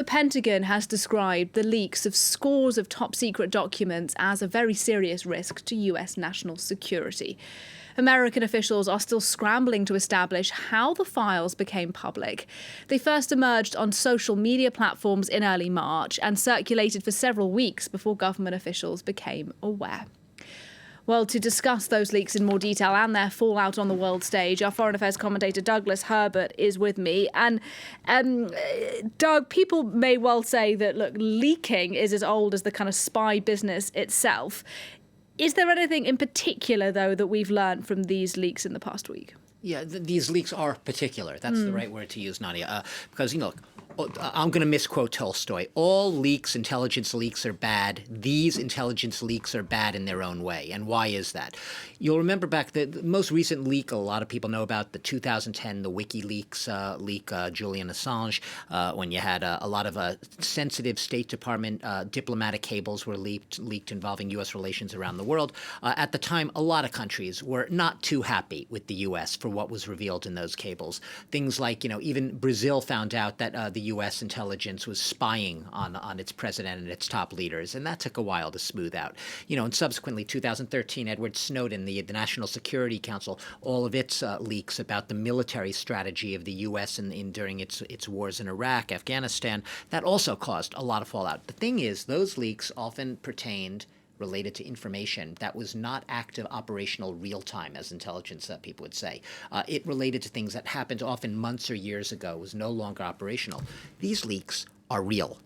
Pentagon has described the leaks of scores of top-secret documents as a very serious risk to US national security. American officials are still scrambling to establish how the files became public. They first emerged on social media platforms in early March and circulated for several weeks before government officials became aware. Well, to discuss those leaks in more detail and their fallout on the world stage, our foreign affairs commentator Douglas Herbert is with me. And Doug, people may well say that, look, leaking is as old as the kind of spy business itself. Is there anything in particular, though, that we've learned from these leaks in the past week? Yeah, these leaks are particular. That's the right word to use, Nadia. Because, look, I'm going to misquote Tolstoy. All leaks, intelligence leaks are bad. These intelligence leaks are bad in their own way. And why is that? You'll remember back the most recent leak, a lot of people know about the 2010, the WikiLeaks leak, Julian Assange, when you had a lot of sensitive State Department diplomatic cables were leaked involving U.S. relations around the world. At the time, a lot of countries were not too happy with the U.S. for what was revealed in those cables. Things like, even Brazil found out that the U.S. intelligence was spying on its president and its top leaders, and that took a while to smooth out. And subsequently, 2013, Edward Snowden, the National Security Council, all of its leaks about the military strategy of the U.S. during its wars in Iraq, Afghanistan, that also caused a lot of fallout. The thing is, those leaks often pertained related to information that was not active operational real time, as intelligence people would say. It related to things that happened often months or years ago, was no longer operational. These leaks are real.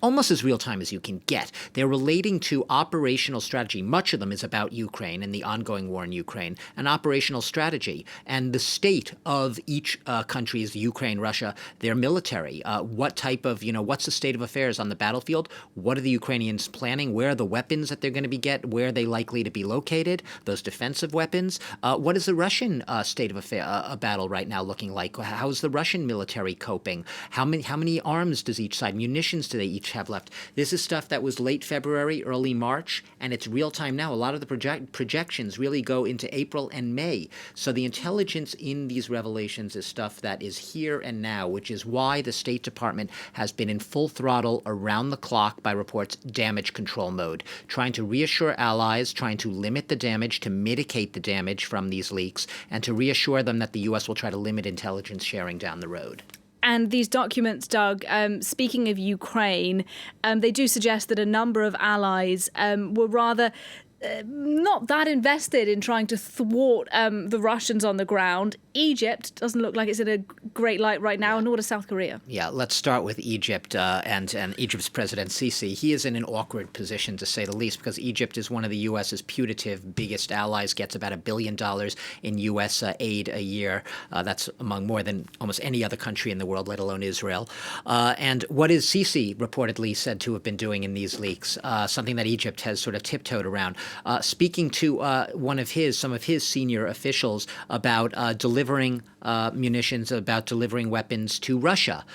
Almost as real time as you can get. They're relating to operational strategy. Much of them is about Ukraine and the ongoing war in Ukraine, and operational strategy and the state of each country's, Ukraine, Russia, their military. What type of, what's the state of affairs on the battlefield? What are the Ukrainians planning? Where are the weapons that they're going to where are they likely to be located? Those defensive weapons. What is the Russian state of battle right now looking like? How is the Russian military coping? How many arms does each side? Munitions do they each have left? This is stuff that was late February, early March, and it's real time now. A lot of the projections really go into April and May. So the intelligence in these revelations is stuff that is here and now, which is why the State Department has been in full throttle around the clock, by reports, damage control mode, trying to reassure allies, trying to limit the damage, to mitigate the damage from these leaks, and to reassure them that the U.S. will try to limit intelligence sharing down the road. And these documents, Doug, speaking of Ukraine, they do suggest that a number of allies were rather not that invested in trying to thwart the Russians on the ground. Egypt doesn't look like it's in a great light right now, nor does South Korea. Yeah, let's start with Egypt and Egypt's President Sisi. He is in an awkward position, to say the least, because Egypt is one of the U.S.'s putative biggest allies, gets about $1 billion in U.S. Aid a year. That's among more than almost any other country in the world, let alone Israel. And what is Sisi reportedly said to have been doing in these leaks? Something that Egypt has sort of tiptoed around. Speaking to some of his senior officials about delivering munitions, about delivering weapons to Russia,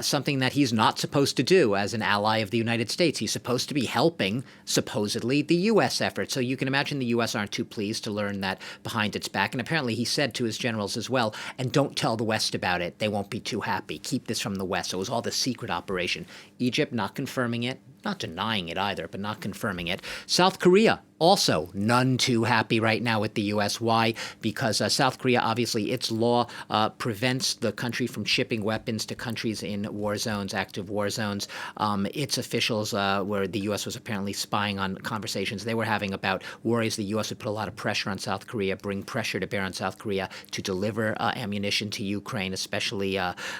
something that he's not supposed to do as an ally of the United States. He's supposed to be helping, supposedly, the U.S. effort. So you can imagine the U.S. aren't too pleased to learn that behind its back. And apparently he said to his generals as well, and don't tell the West about it. They won't be too happy. Keep this from the West. So it was all the secret operation. Egypt not confirming it. Not denying it either, but not confirming it. South Korea, also none too happy right now with the U.S. Why? Because South Korea, obviously, its law prevents the country from shipping weapons to countries in war zones, active war zones. Its officials, where the U.S. was apparently spying on conversations they were having about worries the U.S. would put a lot of pressure on South Korea, bring pressure to bear on South Korea to deliver ammunition to Ukraine, especially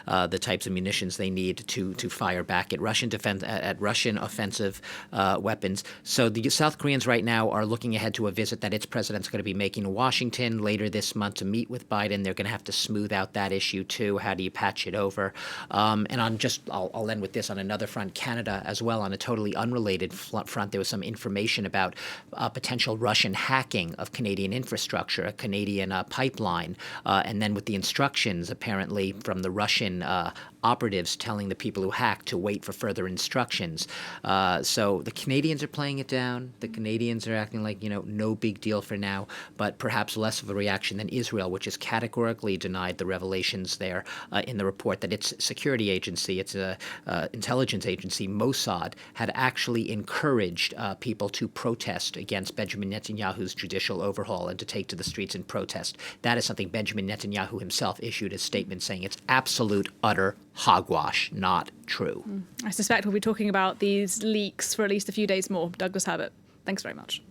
the types of munitions they need to fire back at Russian offensive weapons. So the South Koreans right now are looking ahead to a visit that its president's going to be making to Washington later this month to meet with Biden. They're going to have to smooth out that issue too. How do you patch it over? And I'll end with this on another front. Canada as well, on a totally unrelated front, there was some information about potential Russian hacking of Canadian infrastructure, a Canadian pipeline, and then with the instructions apparently from the Russian operatives telling the people who hacked to wait for further instructions. So the Canadians are playing it down. The Canadians are acting like, no big deal for now, but perhaps less of a reaction than Israel, which has categorically denied the revelations there in the report that its security agency, its intelligence agency, Mossad, had actually encouraged people to protest against Benjamin Netanyahu's judicial overhaul and to take to the streets and protest. That is something Benjamin Netanyahu himself issued a statement saying it's absolute, utter hogwash, not true. I suspect we'll be talking about these leaks for at least a few days more. Douglas Herbert, thanks very much.